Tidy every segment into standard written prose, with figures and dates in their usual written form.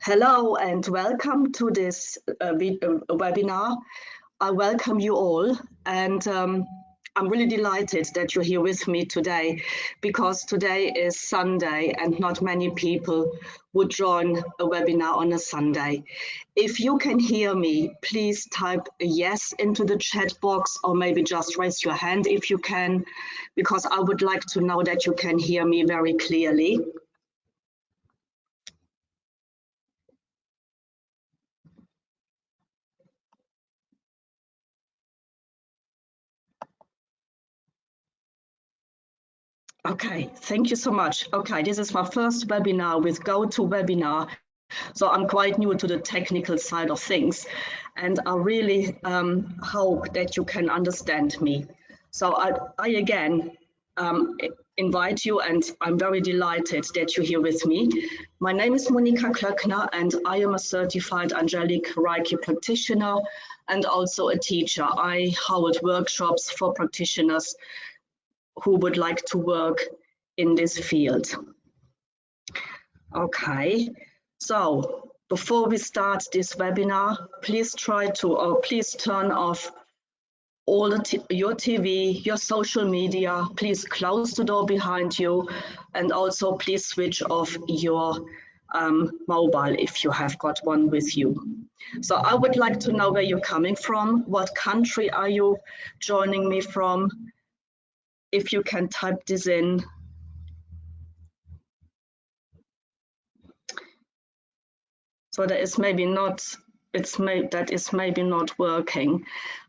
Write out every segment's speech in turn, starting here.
Hello and welcome to this webinar. I welcome you all, and I'm really delighted that you're here with me today, because today is Sunday and not many people would join a webinar on a Sunday. If you can hear me, please type a yes into the chat box, or maybe just raise your hand if you can, because I would like to know that you can hear me very clearly. Okay, thank you so much. Okay, this is my first webinar with GoToWebinar, so I'm quite new to the technical side of things, and I really hope that you can understand me. So I again invite you, and I'm very delighted that you're here with me. My name is Monika Klöckner, and I am a certified Angelic Reiki practitioner and also a teacher. I hold workshops for practitioners who would like to work in this field. Okay, so before we start this webinar, please please turn off all your TV, your social media. Please close the door behind you, and also please switch off your mobile if you have got one with you. So I would like to know where you're coming from. What country are you joining me from? If you can type this in. So that is maybe not, that is maybe not working.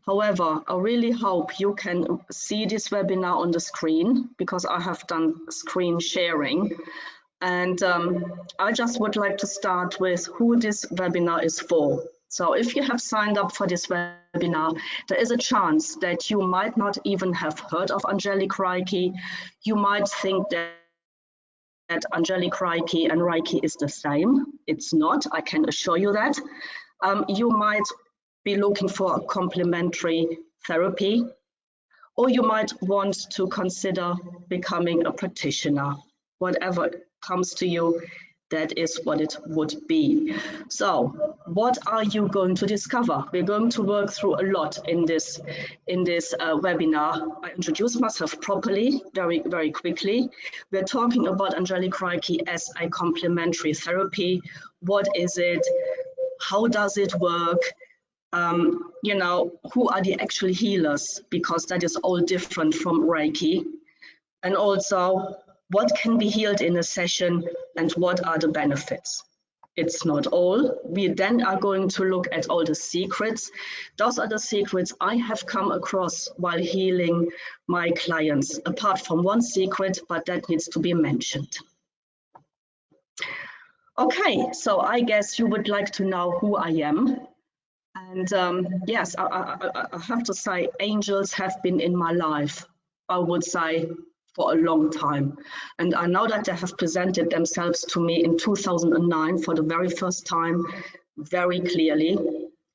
However, I really hope you can see this webinar on the screen, because I have done screen sharing. And I just would like to start with who this webinar is for. So if you have signed up for this webinar, there is a chance that you might not even have heard of Angelic Reiki. You might think that Angelic Reiki and Reiki is the same. It's not, I can assure you that. You might be looking for a complementary therapy, or you might want to consider becoming a practitioner. Whatever comes to you, that is what it would be. So what are you going to discover? We're going to work through a lot in this webinar. I introduce myself properly, very quickly. We're talking about Angelic Reiki as a complementary therapy. What is it? How does it work? You know, who are the actual healers? Because that is all different from Reiki. And also, what can be healed in a session and what are the benefits? It's not all. We then are going to look at all the secrets. Those are the secrets I have come across while healing my clients, apart from one secret, but that needs to be mentioned. Okay, so I guess you would like to know who I am. And yes, I have to say, angels have been in my life, I would say, for a long time. And I know that they have presented themselves to me in 2009 for the very first time, very clearly.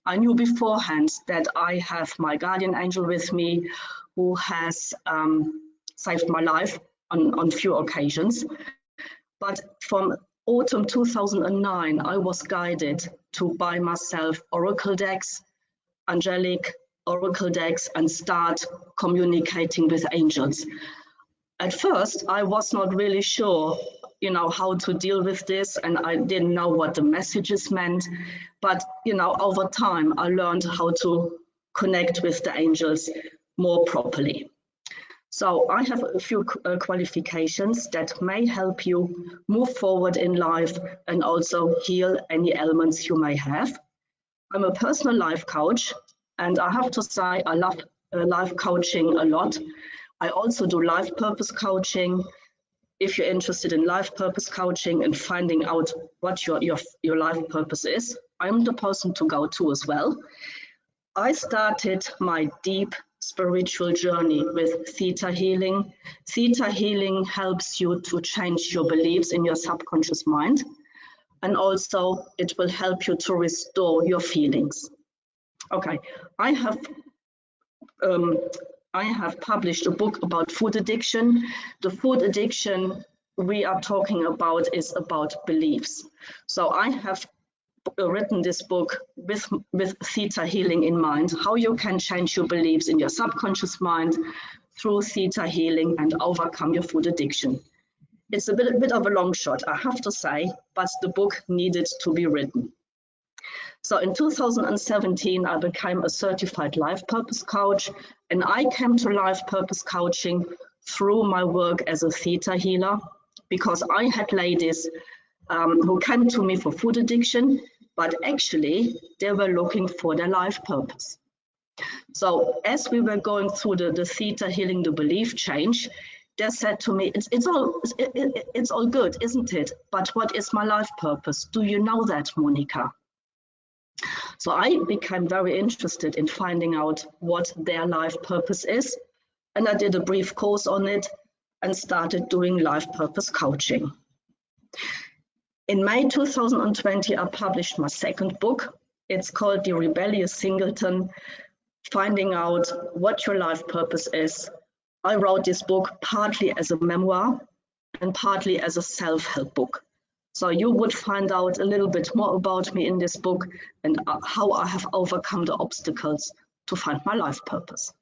I knew beforehand that I have my guardian angel with me, who has saved my life on few occasions. But from autumn 2009, I was guided to buy myself oracle decks, angelic oracle decks, and start communicating with angels. At first, I was not really sure, you know, how to deal with this, and I didn't know what the messages meant. But, you know, over time, I learned how to connect with the angels more properly. So I have a few qualifications that may help you move forward in life and also heal any ailments you may have. I'm a personal life coach, and I have to say I love life coaching a lot. I also do life purpose coaching. If you're interested in life purpose coaching and finding out what your life purpose is, I'm the person to go to as well. I started my deep spiritual journey with theta healing. Theta healing helps you to change your beliefs in your subconscious mind, and also it will help you to restore your feelings. Okay, I have published a book about food addiction. The food addiction we are talking about is about beliefs. So I have written this book with theta healing in mind, how you can change your beliefs in your subconscious mind through theta healing and overcome your food addiction. It's a bit of a long shot, I have to say, but the book needed to be written. So in 2017, I became a certified life purpose coach, and I came to life purpose coaching through my work as a theta healer, because I had ladies who came to me for food addiction, but actually they were looking for their life purpose. So as we were going through the theta healing, the belief change, they said to me, it's all good, isn't it? But what is my life purpose? Do you know that, Monica? So I became very interested in finding out what their life purpose is. And I did a brief course on it and started doing life purpose coaching. In May 2020, I published my second book. It's called The Rebellious Singleton, Finding Out What Your Life Purpose Is. I wrote this book partly as a memoir and partly as a self-help book. So you would find out a little bit more about me in this book and how I have overcome the obstacles to find my life purpose.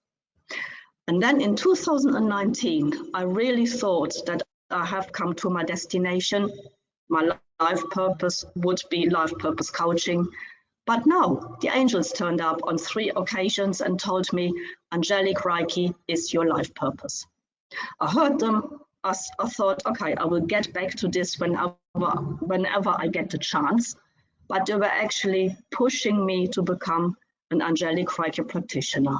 And then in 2019, I really thought that I have come to my destination. My life purpose would be life purpose coaching. But no, the angels turned up on 3 occasions and told me, Angelic Reiki is your life purpose. I heard them. I thought, okay, I will get back to this whenever I get the chance. But they were actually pushing me to become an Angelic Reiki practitioner.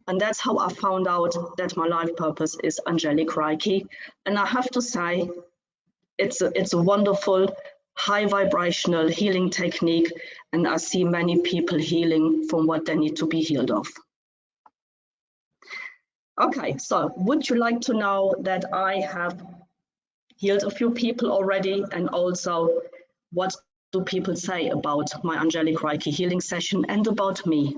And that's how I found out that my life purpose is Angelic Reiki. And I have to say, it's a wonderful, high vibrational healing technique. And I see many people healing from what they need to be healed of. Okay, so would you like to know that I have healed a few people already, and also what do people say about my Angelic Reiki healing session and about me?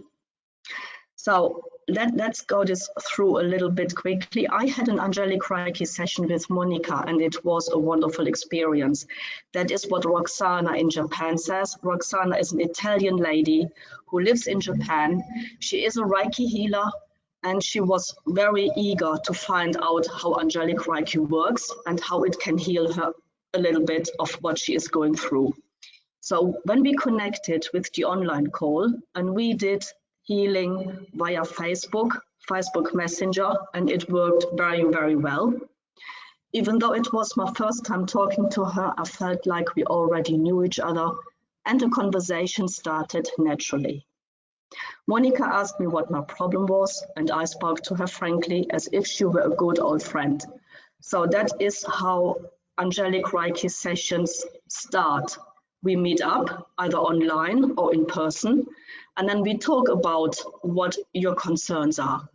So let's go this through a little bit quickly. I had an Angelic Reiki session with Monica, and it was a wonderful experience. That is what Roxana in Japan says. Roxana is an Italian lady who lives in Japan. She is a Reiki healer, and she was very eager to find out how Angelic Reiki works and how it can heal her a little bit of what she is going through. So when we connected with the online call, and we did healing via Facebook Messenger, and it worked very, very well. Even though it was my first time talking to her, I felt like we already knew each other, and the conversation started naturally. Monica asked me what my problem was, and I spoke to her frankly as if she were a good old friend. So that is how Angelic Reiki sessions start. We meet up either online or in person, and then we talk about what your concerns are.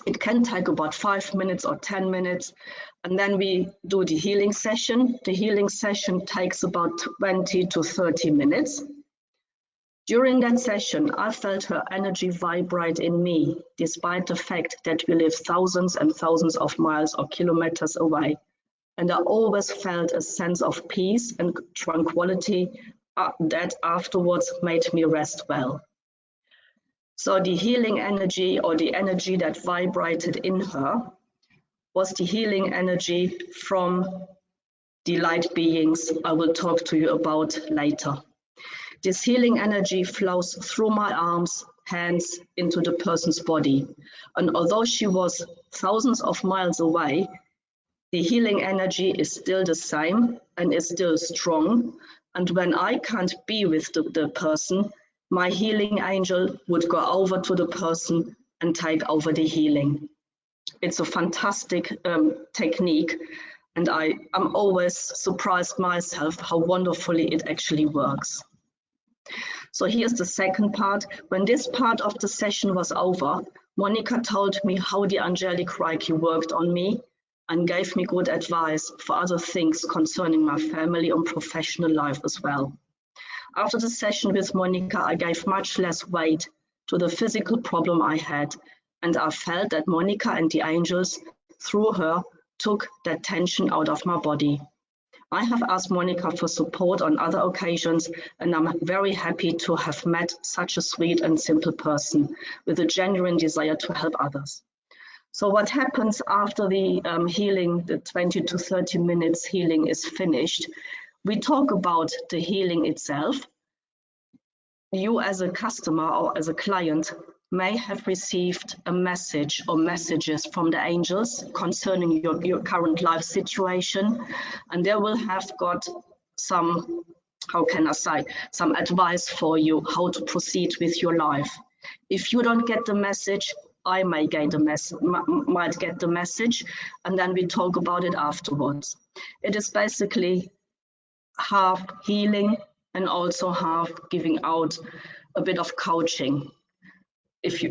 It can take about 5 minutes or 10 minutes, and then we do the healing session. The healing session takes about 20 to 30 minutes. During that session, I felt her energy vibrate in me, despite the fact that we live thousands and thousands of miles or kilometers away. And I always felt a sense of peace and tranquility that afterwards made me rest well. So the healing energy, or the energy that vibrated in her, was the healing energy from the light beings I will talk to you about later. This healing energy flows through my arms, hands, into the person's body. And although she was thousands of miles away, the healing energy is still the same and is still strong. And when I can't be with the person, my healing angel would go over to the person and take over the healing. It's a fantastic technique, and I'm always surprised myself how wonderfully it actually works. So here's the second part. When this part of the session was over, Monica told me how the Angelic Reiki worked on me and gave me good advice for other things concerning my family and professional life as well. After the session with Monica, I gave much less weight to the physical problem I had, and I felt that Monica and the angels, through her, took that tension out of my body. I have asked Monica for support on other occasions, and I'm very happy to have met such a sweet and simple person with a genuine desire to help others. So what happens after the healing, the 20 to 30 minutes healing is finished? We talk about the healing itself. You as a customer or as a client may have received a message or messages from the angels concerning your current life situation, and they will have got some, how can I say, some advice for you how to proceed with your life. If you don't get the message, I might get the message, and then we talk about it afterwards. It is basically half healing and also half giving out a bit of coaching, if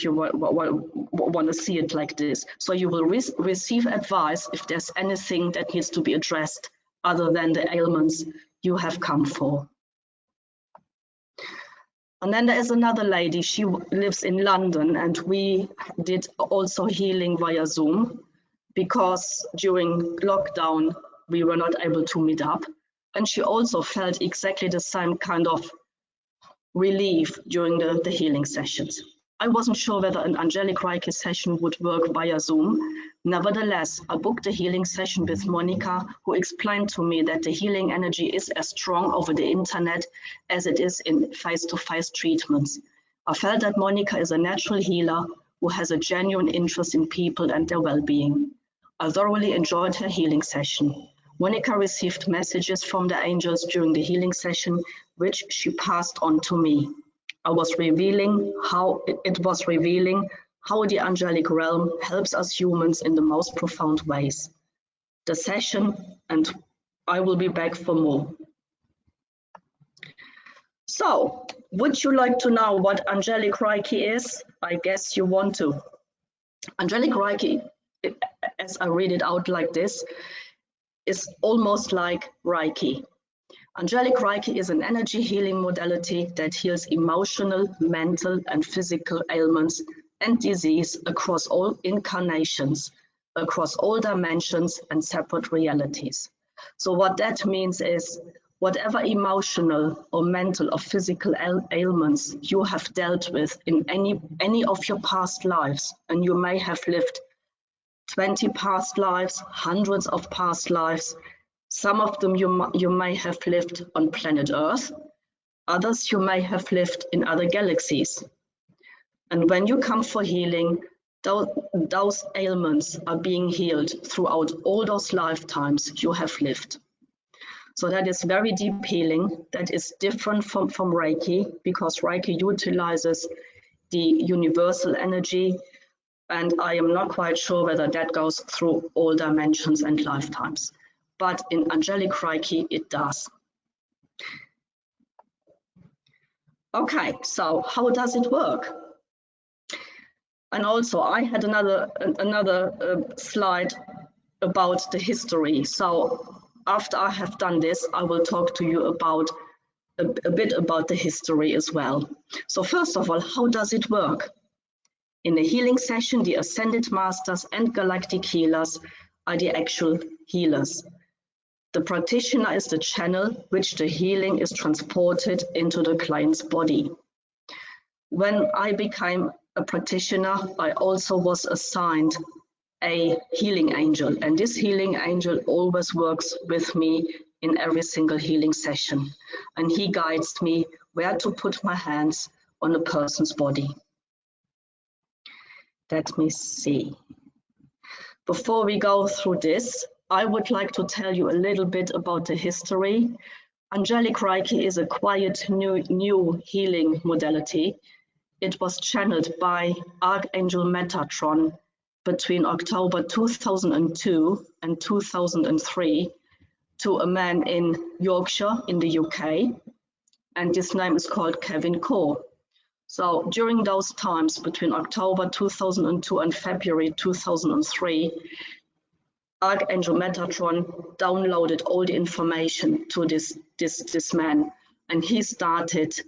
you want to see it like this. So you will receive advice if there's anything that needs to be addressed other than the ailments you have come for. And then there is another lady, she lives in London, and we did also healing via Zoom because during lockdown we were not able to meet up. And she also felt exactly the same kind of relief during the healing sessions. I wasn't sure whether an Angelic Reiki session would work via Zoom. Nevertheless, I booked a healing session with Monica, who explained to me that the healing energy is as strong over the internet as it is in face-to-face treatments. I felt that Monica is a natural healer who has a genuine interest in people and their well-being. I thoroughly enjoyed her healing session. Monica received messages from the angels during the healing session, which she passed on to me. It was revealing how the angelic realm helps us humans in the most profound ways. The session, and I will be back for more. So, would you like to know what Angelic Reiki is? I guess you want to. Angelic Reiki, as I read it out like this, is almost like Reiki. Angelic Reiki is an energy healing modality that heals emotional, mental, and physical ailments and disease across all incarnations, across all dimensions and separate realities. So what that means is whatever emotional or mental or physical ailments you have dealt with in any of your past lives, and you may have lived 20 past lives, hundreds of past lives. Some of them you may have lived on planet Earth, others you may have lived in other galaxies. And when you come for healing, those ailments are being healed throughout all those lifetimes you have lived. So that is very deep healing. That is different from Reiki, because Reiki utilizes the universal energy, and I am not quite sure whether that goes through all dimensions and lifetimes. But in Angelic Reiki, it does. Okay, so how does it work? And also, I had another slide about the history. So after I have done this, I will talk to you about a bit about the history as well. So first of all, how does it work? In the healing session, the Ascended Masters and Galactic Healers are the actual healers. The practitioner is the channel which the healing is transported into the client's body. When I became a practitioner, I also was assigned a healing angel, and this healing angel always works with me in every single healing session, and he guides me where to put my hands on a person's body. Let me see. Before we go through this, I would like to tell you a little bit about the history. Angelic Reiki is a quiet new healing modality. It was channeled by Archangel Metatron between October 2002 and 2003 to a man in Yorkshire in the UK, and his name is called Kevin Core. So during those times between October 2002 and February 2003, Archangel Metatron downloaded all the information to this man, and he started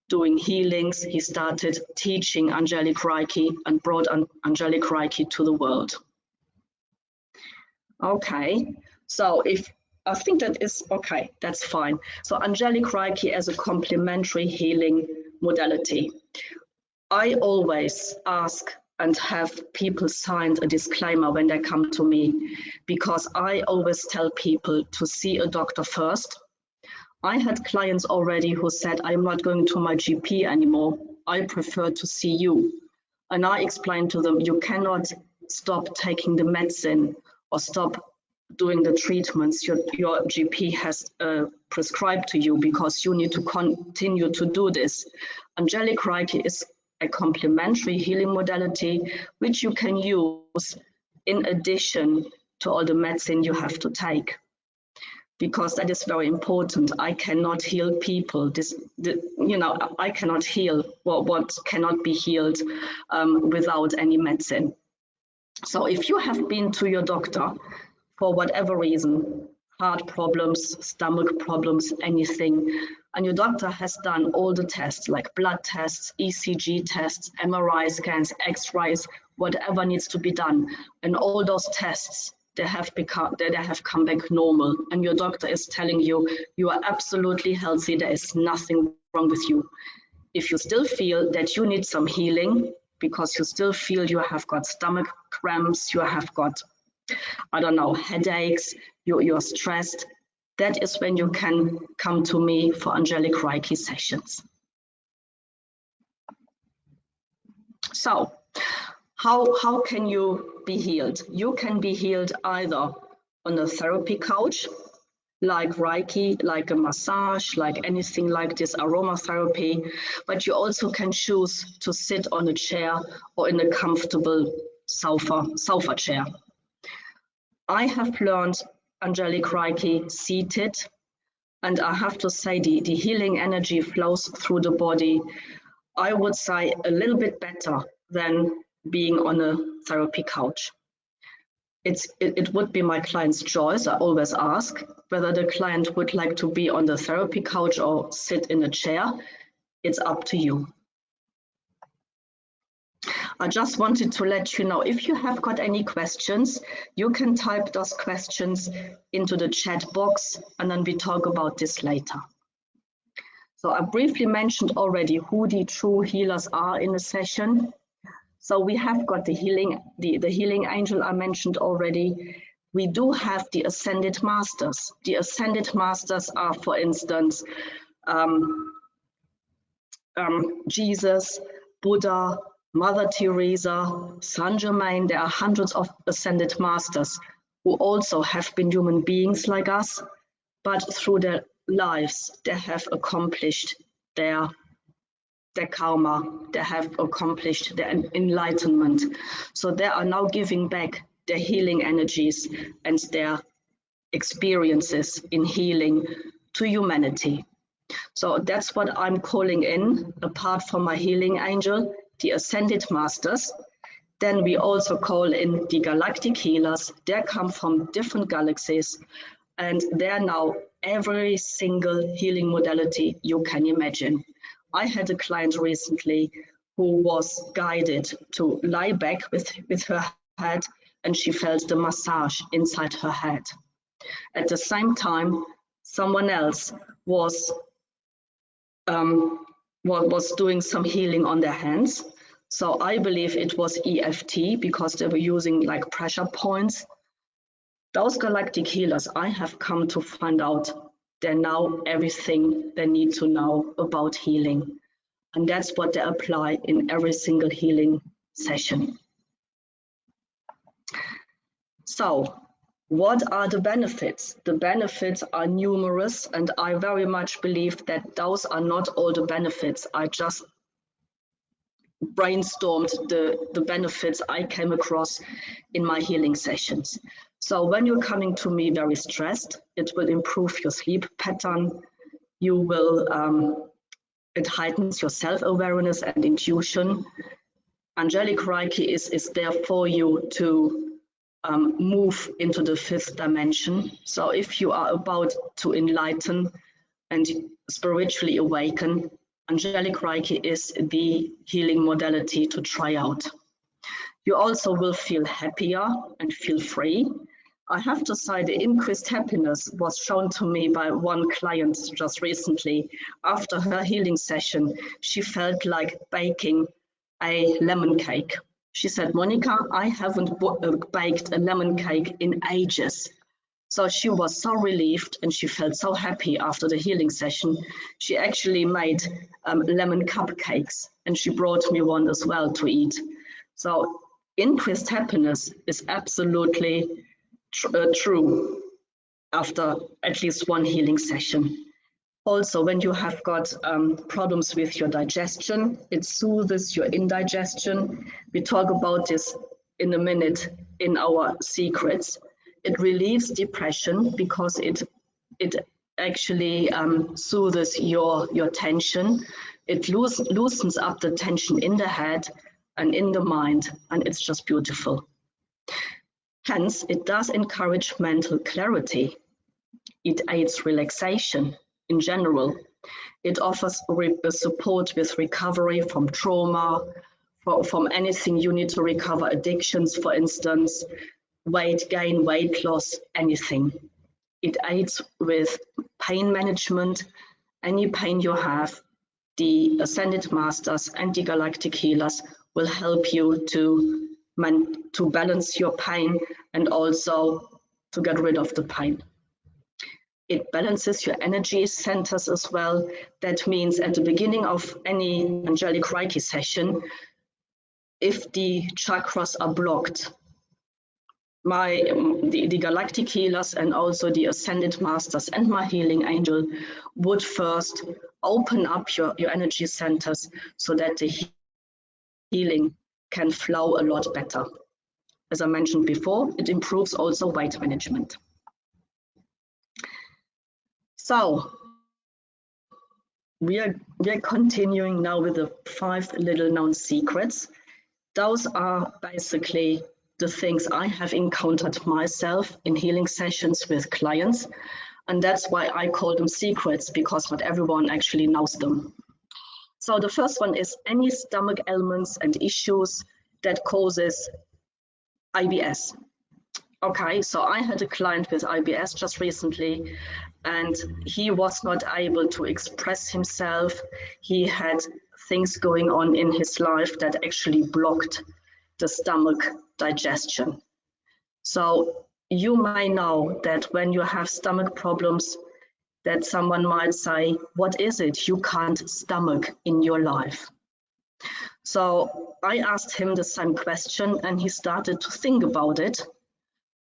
doing healings. He started teaching Angelic Reiki and brought Angelic Reiki to the world. Okay, so if I think that is okay, that's fine. So Angelic Reiki as a complementary healing modality. I always ask and have people sign a disclaimer when they come to me, because I always tell people to see a doctor first. I had clients already who said, I'm not going to my GP anymore. I prefer to see you. And I explained to them, you cannot stop taking the medicine or stop doing the treatments your GP has prescribed to you, because you need to continue to do this. Angelic Reiki is a complementary healing modality which you can use in addition to all the medicine you have to take, because that is very important. I cannot heal people. I cannot heal what cannot be healed without any medicine. So if you have been to your doctor for whatever reason, heart problems, stomach problems, anything, and your doctor has done all the tests, like blood tests, ECG tests, MRI scans, X-rays, whatever needs to be done, and all those tests, they have come back normal, and your doctor is telling you, you are absolutely healthy, there is nothing wrong with you. If you still feel that you need some healing, because you still feel you have got stomach cramps, you have got, I don't know, headaches, you're stressed, that is when you can come to me for Angelic Reiki sessions. So, how can you be healed? You can be healed either on a therapy couch, like Reiki, like a massage, like anything like this, aromatherapy, but you also can choose to sit on a chair or in a comfortable sofa chair. I have learned Angelic Reiki seated, and I have to say the healing energy flows through the body, I would say, a little bit better than being on a therapy couch. It would be my client's choice. I always ask whether the client would like to be on the therapy couch or sit in a chair. It's up to you. I just wanted to let you know, if you have got any questions, you can type those questions into the chat box, and then we talk about this later. So I briefly mentioned already who the true healers are in the session. So we have got the healing angel I mentioned already. We do have the ascended masters. The ascended masters are, for instance, Jesus, Buddha, Mother Teresa, Saint Germain. There are hundreds of ascended masters who also have been human beings like us, but through their lives they have accomplished their karma, they have accomplished their enlightenment. So they are now giving back their healing energies and their experiences in healing to humanity. So that's what I'm calling in, apart from my healing angel, the ascended masters. Then we also call in the galactic healers. They come from different galaxies, and they're now every single healing modality you can imagine. I had a client recently who was guided to lie back with her head, and she felt the massage inside her head. At the same time, someone else was doing some healing on their hands. So I believe it was EFT, because they were using like pressure points. Those galactic healers, I have come to find out, they know everything they need to know about healing. And that's what they apply in every single healing session. So, what are the benefits? The benefits are numerous, and I very much believe that those are not all the benefits. I just brainstormed the benefits I came across in my healing sessions. So when you're coming to me very stressed, it will improve your sleep pattern. You will, it heightens your self-awareness and intuition. Angelic Reiki is there for you to move into the fifth dimension. So if you are about to enlighten and spiritually awaken, Angelic Reiki is the healing modality to try out. You also will feel happier and feel free. I have to say the increased happiness was shown to me by one client just recently. After her healing session, she felt like baking a lemon cake. She said, Monica, I haven't baked a lemon cake in ages. So she was so relieved and she felt so happy after the healing session. She actually made lemon cupcakes and she brought me one as well to eat. So increased happiness is absolutely true after at least one healing session. Also, when you have got problems with your digestion, it soothes your indigestion. We talk about this in a minute in our secrets. It relieves depression because it actually soothes your tension. It loosens up the tension in the head and in the mind, and it's just beautiful. Hence, it does encourage mental clarity. It aids relaxation in general. It offers support with recovery from trauma, from anything you need to recover, addictions, for instance, weight gain, weight loss, anything. It aids with pain management. Any pain you have, the Ascended Masters and the Galactic Healers will help you to balance your pain and also to get rid of the pain. It balances your energy centers as well. That means at the beginning of any Angelic Reiki session, if the chakras are blocked, the Galactic Healers and also the Ascended Masters and my healing angel would first open up your energy centers so that the healing can flow a lot better. As I mentioned before, it improves also weight management. So we are continuing now with the 5 little known secrets. Those are basically the things I have encountered myself in healing sessions with clients. And that's why I call them secrets, because not everyone actually knows them. So the first one is any stomach ailments and issues that causes IBS. Okay, so I had a client with IBS just recently, and he was not able to express himself. He had things going on in his life that actually blocked the stomach digestion. So you may know that when you have stomach problems, that someone might say, what is it you can't stomach in your life? So I asked him the same question and he started to think about it.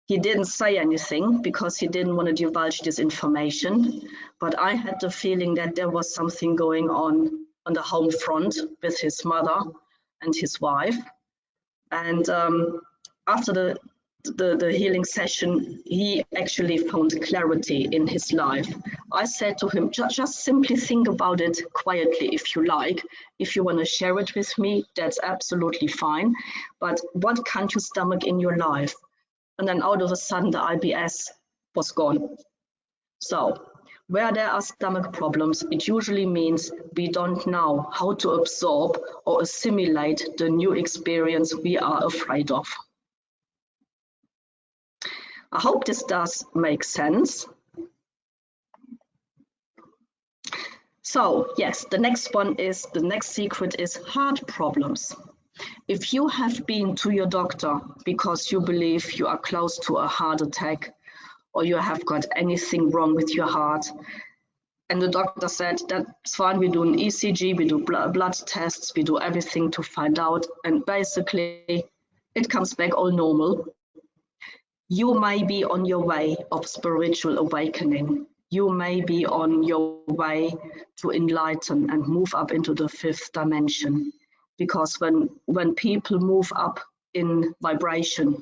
He didn't say anything because he didn't want to divulge this information, but I had the feeling that there was something going on the home front with his mother and his wife. And after the healing session, he actually found clarity in his life. I said to him, just simply think about it quietly if you like. If you want to share it with me, that's absolutely fine. But what can't you stomach in your life? And then out of a sudden, the IBS was gone. So where there are stomach problems, it usually means we don't know how to absorb or assimilate the new experience we are afraid of. I hope this does make sense. So yes, the next secret is heart problems. If you have been to your doctor because you believe you are close to a heart attack or you have got anything wrong with your heart, and the doctor said, that's fine, we do an ECG, we do blood tests, we do everything to find out, and basically it comes back all normal, you may be on your way of spiritual awakening. You may be on your way to enlighten and move up into the 5th dimension. Because when people move up in vibration,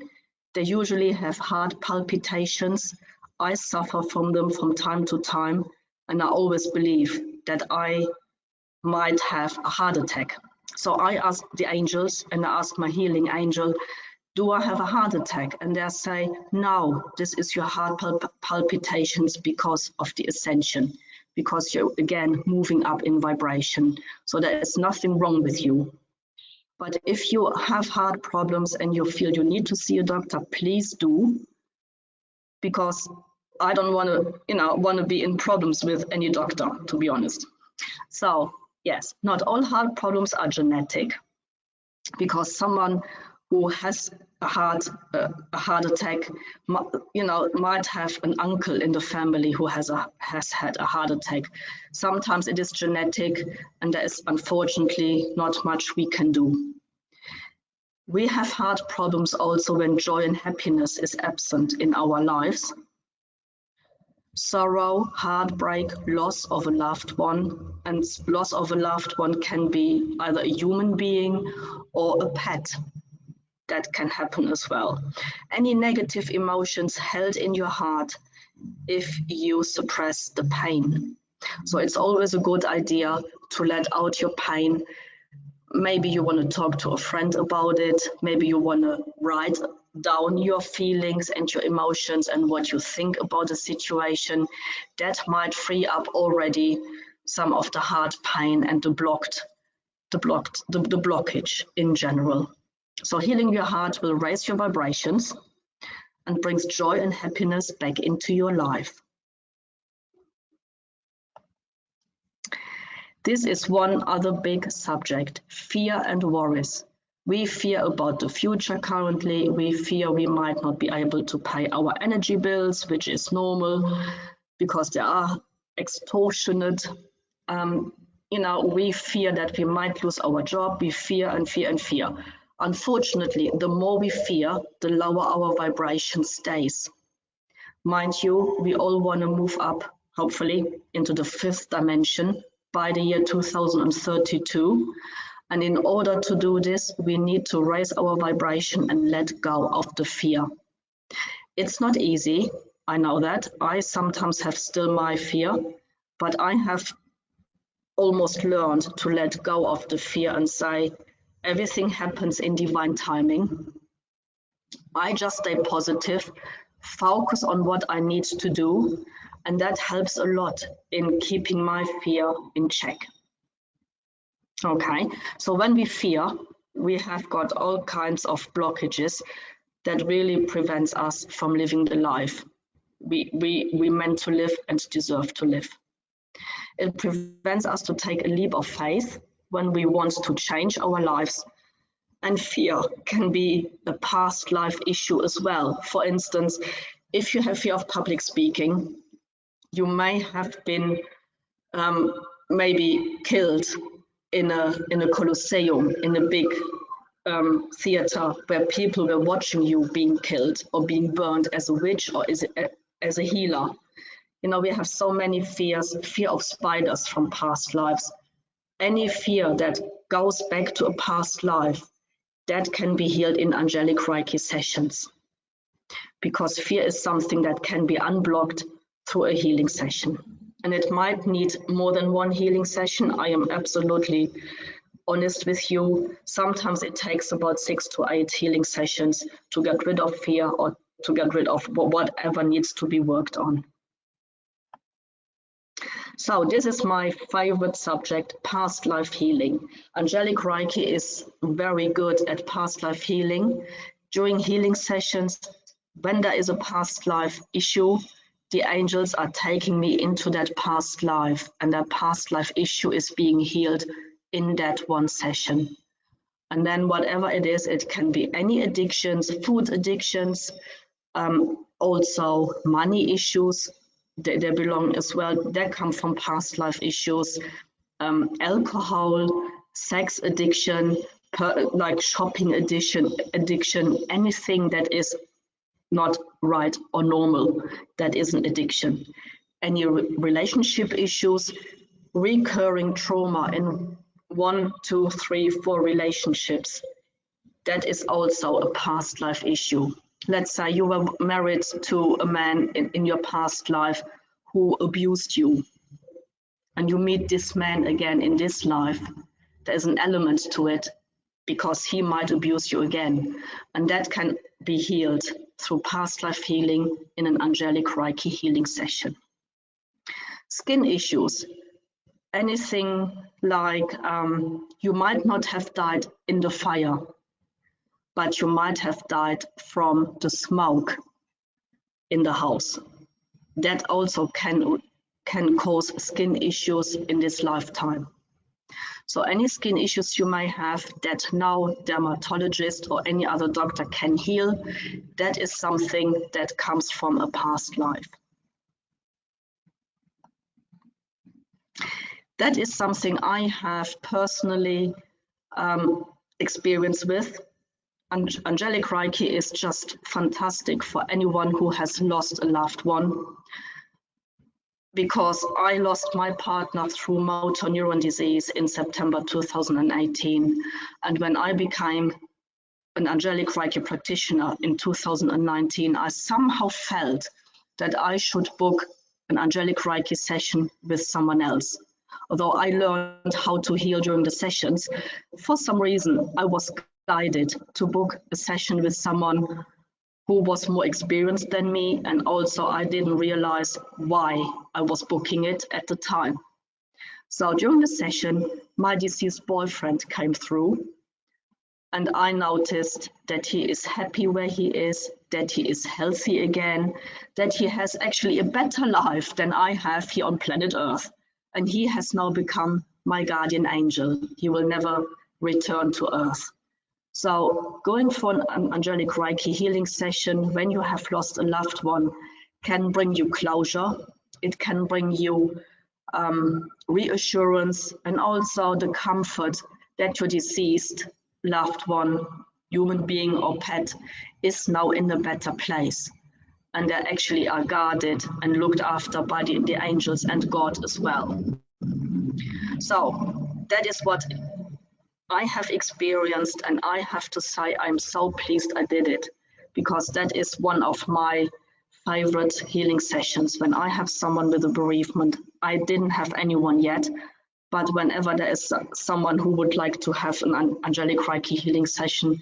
they usually have heart palpitations. I suffer from them from time to time, and I always believe that I might have a heart attack. So I ask the angels and I ask my healing angel, do I have a heart attack? And they say, no, this is your heart palpitations because of the ascension, because you're again moving up in vibration. So there is nothing wrong with you. But if you have heart problems and you feel you need to see a doctor, please do. because I don't want to be in problems with any doctor, to be honest. So yes, not all heart problems are genetic, because someone who has a heart attack, might have an uncle in the family who has had a heart attack. Sometimes it is genetic, and there is unfortunately not much we can do. We have heart problems also when joy and happiness is absent in our lives. Sorrow, heartbreak, loss of a loved one, and loss of a loved one can be either a human being or a pet. That can happen as well. Any negative emotions held in your heart if you suppress the pain. So it's always a good idea to let out your pain. Maybe you want to talk to a friend about it. Maybe you want to write down your feelings and your emotions and what you think about the situation. That might free up already some of the heart pain and the blockage in general. So healing your heart will raise your vibrations and brings joy and happiness back into your life. This is one other big subject, fear and worries. We fear about the future currently. We fear we might not be able to pay our energy bills, which is normal because there are extortionate. We fear that we might lose our job. We fear and fear and fear. Unfortunately, the more we fear, the lower our vibration stays. Mind you, we all want to move up, hopefully, into the 5th dimension by the year 2032. And in order to do this, we need to raise our vibration and let go of the fear. It's not easy, I know that. I sometimes have still my fear, but I have almost learned to let go of the fear and say, everything happens in divine timing. I just stay positive, focus on what I need to do, and that helps a lot in keeping my fear in check. Okay, so when we fear, we have got all kinds of blockages that really prevents us from living the life we meant to live and deserve to live. It prevents us to take a leap of faith when we want to change our lives. And fear can be a past life issue as well. For instance, if you have fear of public speaking, you may have been maybe killed in a Colosseum, in a big theater where people were watching you being killed or being burned as a witch or as a healer. We have so many fears, fear of spiders from past lives. Any fear that goes back to a past life, that can be healed in Angelic Reiki sessions, because fear is something that can be unblocked through a healing session. And it might need more than one healing session. I am absolutely honest with you. Sometimes it takes about 6 to 8 healing sessions to get rid of fear or to get rid of whatever needs to be worked on. So this is my favorite subject, past life healing. Angelic Reiki is very good at past life healing. During healing sessions, when there is a past life issue, the angels are taking me into that past life, and that past life issue is being healed in that one session. And then whatever it is, it can be any addictions, food addictions, also money issues, they belong as well. They come from past life issues, alcohol, sex addiction, like shopping addiction, anything that is not right or normal, that is an addiction. Any relationship issues, recurring trauma in 1, 2, 3, 4 relationships, that is also a past life issue. Let's say you were married to a man in your past life who abused you, and you meet this man again in this life. There's an element to it because he might abuse you again, and that can be healed through past life healing in an Angelic Reiki healing session. Skin issues, anything like you might not have died in the fire, but you might have died from the smoke in the house. That also can cause skin issues in this lifetime. So any skin issues you may have that now dermatologist or any other doctor can heal, that is something that comes from a past life. That is something I have personally experience with. Angelic Reiki is just fantastic for anyone who has lost a loved one, because I lost my partner through motor neuron disease in September 2018. And when I became an Angelic Reiki practitioner in 2019, I somehow felt that I should book an Angelic Reiki session with someone else. Although I learned how to heal during the sessions, for some reason I was guided to book a session with someone who was more experienced than me, and also I didn't realize why I was booking it at the time. So during the session, my deceased boyfriend came through, and I noticed that he is happy where he is, that he is healthy again, that he has actually a better life than I have here on planet Earth. And he has now become my guardian angel. He will never return to Earth. So going for an Angelic Reiki healing session when you have lost a loved one can bring you closure. It can bring you reassurance, and also the comfort that your deceased loved one, human being or pet, is now in a better place. And they actually are guarded and looked after by the angels and God as well. So that is what I have experienced, and I have to say I'm so pleased I did it, because that is one of my favorite healing sessions. When I have someone with a bereavement, I didn't have anyone yet, but whenever there is someone who would like to have an Angelic Reiki healing session,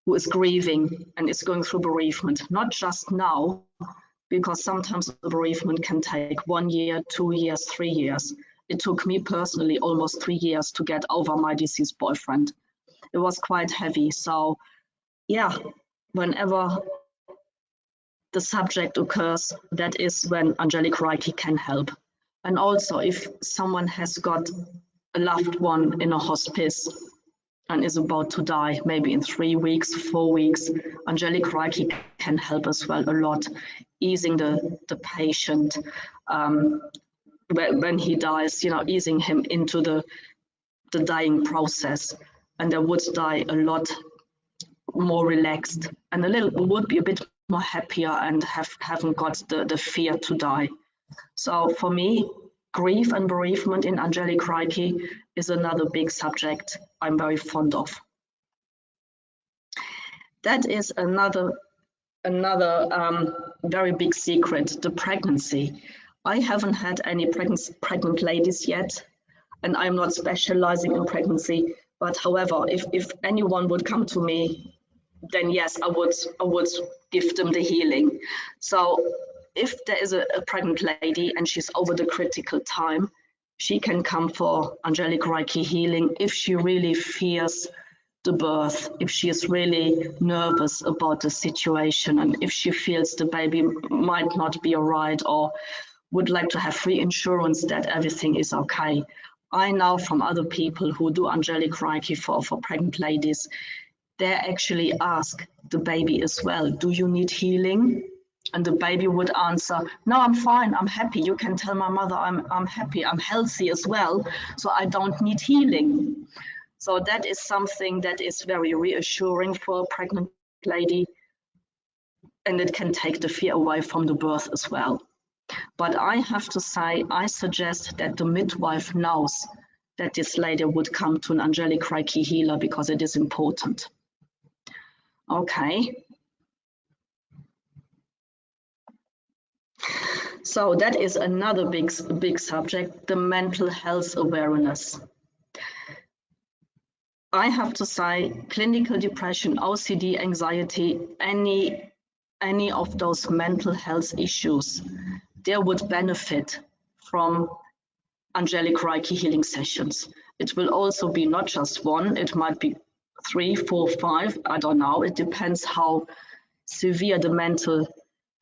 who is grieving and is going through bereavement, not just now, because sometimes the bereavement can take 1 year, 2 years, 3 years. It took me personally almost 3 years to get over my deceased boyfriend. It was quite heavy. So yeah, whenever the subject occurs, that is when Angelic Reiki can help. And also if someone has got a loved one in a hospice and is about to die, maybe in 3 weeks, 4 weeks, Angelic Reiki can help as well a lot, easing the patient when he dies, easing him into the dying process, and they would die a lot more relaxed and would be a bit more happier and haven't got the fear to die. So for me, grief and bereavement in Angelic Reiki is another big subject I'm very fond of. That is another very big secret, the pregnancy. I haven't had any pregnant ladies yet, and I'm not specializing in pregnancy. But however, if anyone would come to me, then yes, I would give them the healing. So if there is a pregnant lady and she's over the critical time, she can come for Angelic Reiki healing if she really fears the birth, if she is really nervous about the situation, and if she feels the baby might not be all right, or would like to have reassurance that everything is okay. I know from other people who do Angelic Reiki for pregnant ladies, they actually ask the baby as well, do you need healing? And the baby would answer, no, I'm fine, I'm happy. You can tell my mother I'm happy, I'm healthy as well, so I don't need healing. So that is something that is very reassuring for a pregnant lady, and it can take the fear away from the birth as well. But I have to say, I suggest that the midwife knows that this lady would come to an Angelic Reiki healer, because it is important. Okay. So that is another big subject, the mental health awareness. I have to say, clinical depression, OCD, anxiety, any of those mental health issues, they would benefit from Angelic Reiki healing sessions. It will also be not just one, it might be 3, 4, 5, I don't know. It depends how severe the mental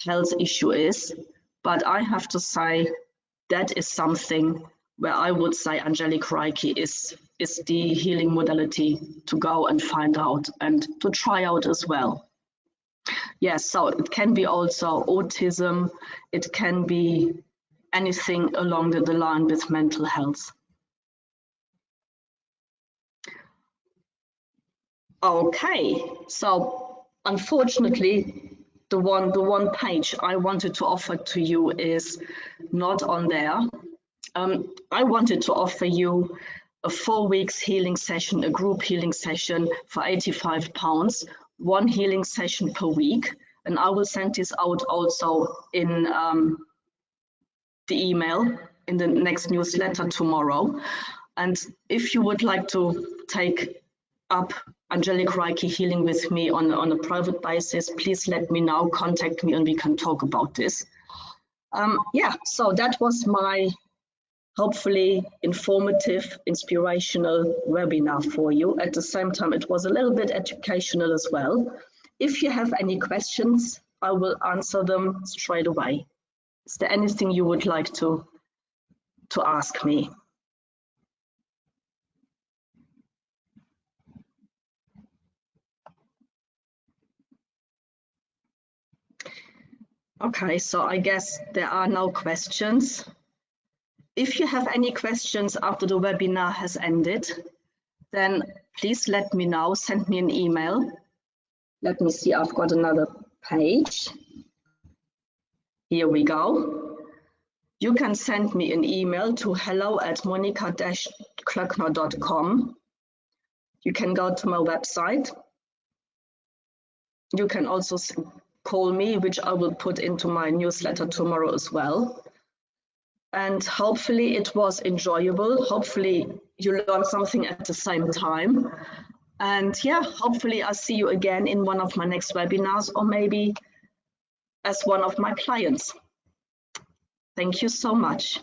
health issue is. But I have to say that is something where I would say Angelic Reiki is the healing modality to go and find out and to try out as well. Yes, so it can be also autism, it can be anything along the line with mental health. Okay, so unfortunately, the one page I wanted to offer to you is not on there. I wanted to offer you a 4 weeks healing session, a group healing session for £85, one healing session per week. And I will send this out also in the email in the next newsletter tomorrow. And if you would like to take up Angelic Reiki healing with me on a private basis, please let me know, contact me, and we can talk about this. Yeah, so that was my hopefully informative, inspirational webinar for you. At the same time, it was a little bit educational as well. If you have any questions, I will answer them straight away. Is there anything you would like to ask me? Okay, so I guess there are no questions. If you have any questions after the webinar has ended, then please let me know, send me an email. Let me see, I've got another page. Here we go. You can send me an email to hello@monika-klöckner.com. You can go to my website. You can also call me, which I will put into my newsletter tomorrow as well. And hopefully it was enjoyable. Hopefully you learned something at the same time. And yeah, hopefully I'll see you again in one of my next webinars, or maybe as one of my clients. Thank you so much.